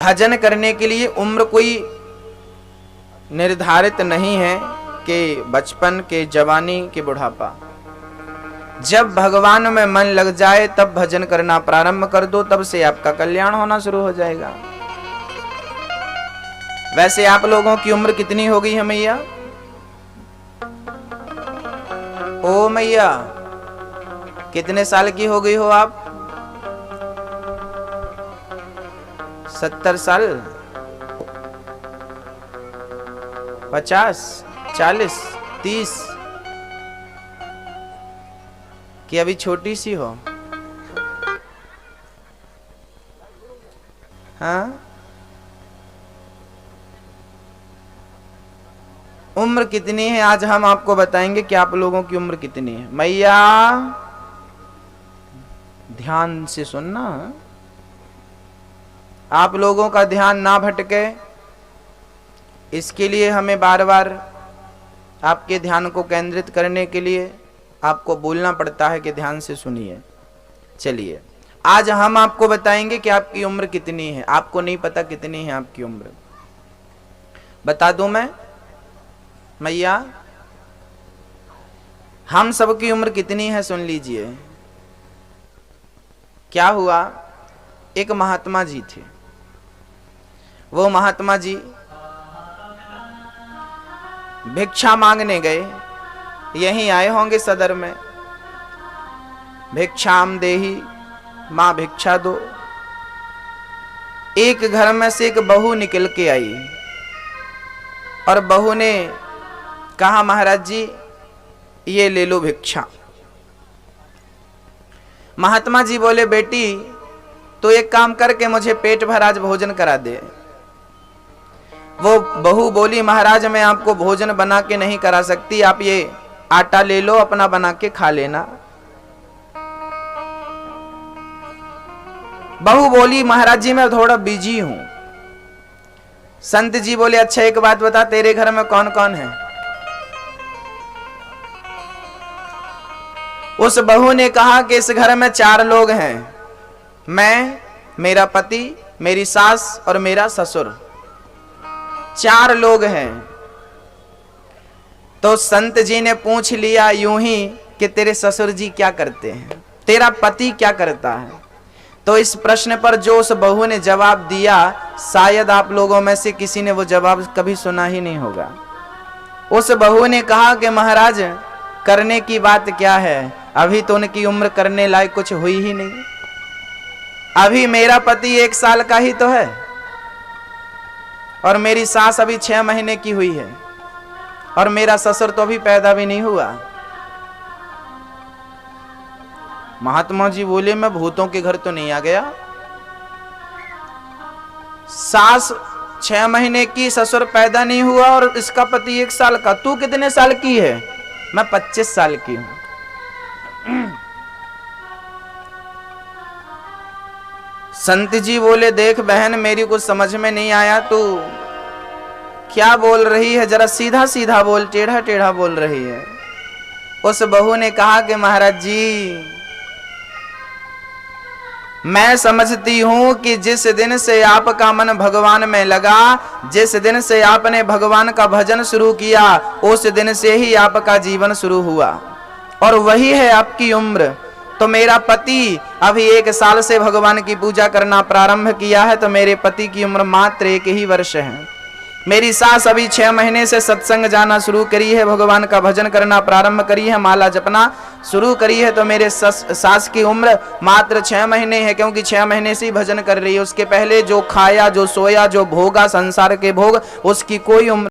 भजन करने के लिए उम्र कोई निर्धारित नहीं है कि बचपन के, जवानी के, बुढ़ापा। जब भगवान में मन लग जाए तब भजन करना प्रारंभ कर दो, तब से आपका कल्याण होना शुरू हो जाएगा। वैसे आप लोगों की उम्र कितनी हो गई है मैया? ओ मैया, कितने साल की हो गई हो आप? 70 साल, 50, 40, 30 कि अभी छोटी सी हो? हाँ, उम्र कितनी है आज हम आपको बताएंगे कि आप लोगों की उम्र कितनी है। मैया ध्यान से सुनना, आप लोगों का ध्यान ना भटके, इसके लिए हमें बार बार आपके ध्यान को केंद्रित करने के लिए आपको बोलना पड़ता है कि ध्यान से सुनिए। चलिए, आज हम आपको बताएंगे कि आपकी उम्र कितनी है। आपको नहीं पता कितनी है आपकी उम्र, बता दूं मैं मैया? हम सबकी उम्र कितनी है सुन लीजिए। क्या हुआ, एक महात्मा जी थे। वो महात्मा जी भिक्षा मांगने गए, यहीं आए होंगे सदर में। भिक्षाम देही, मां भिक्षा दो। एक घर में से एक बहू निकल के आई और बहू ने कहा, महाराज जी ये ले लो भिक्षा। महात्मा जी बोले, बेटी तो एक काम करके मुझे पेट भर आज भोजन करा दे। वो बहू बोली, महाराज मैं आपको भोजन बना के नहीं करा सकती, आप ये आटा ले लो, अपना बना के खा लेना। बहू बोली, महाराज जी मैं थोड़ा बिजी हूं। संत जी बोले, अच्छा एक बात बता, तेरे घर में कौन कौन है? उस बहू ने कहा कि इस घर में 4 लोग हैं, मैं, मेरा पति, मेरी सास और मेरा ससुर। 4 लोग हैं। तो संत जी ने पूछ लिया यूं ही कि तेरे ससुर जी क्या करते हैं, तेरा पति क्या करता है? तो इस प्रश्न पर जो उस बहू ने जवाब दिया, शायद आप लोगों में से किसी ने वो जवाब कभी सुना ही नहीं होगा। उस बहू ने कहा कि महाराज करने की बात क्या है, अभी तो उनकी उम्र करने लायक कुछ हुई ही नहीं। अभी मेरा पति 1 साल का ही तो है और मेरी सास अभी 6 महीने की हुई है और मेरा ससुर तो अभी पैदा भी नहीं हुआ। महात्मा जी बोले, मैं भूतों के घर तो नहीं आ गया। सास 6 महीने की, ससुर पैदा नहीं हुआ और इसका पति 1 साल का। तू कितने साल की है? मैं 25 साल की हूं। संत जी बोले, देख बहन मेरी कुछ समझ में नहीं आया, तू क्या बोल रही है, जरा सीधा सीधा बोल, टेढ़ा टेढ़ा बोल रही है। उस बहू ने कहा कि महाराज जी मैं समझती हूं कि जिस दिन से आपका मन भगवान में लगा, जिस दिन से आपने भगवान का भजन शुरू किया, उस दिन से ही आपका जीवन शुरू हुआ और वही है आपकी उम्र। तो मेरा पति अभी 1 साल से भगवान की पूजा करना प्रारंभ किया है, तो मेरे पति की उम्र मात्र 1 ही वर्ष है। मेरी सास अभी 6 महीने से सत्संग जाना शुरू करी है, भगवान का भजन करना प्रारंभ करी है, माला जपना शुरू करी है, तो मेरे सास की उम्र मात्र 6 महीने है, क्योंकि 6 महीने से ही भजन कर रही है। उसके पहले जो खाया, जो सोया, जो भोगा संसार के भोग, उसकी कोई उम्र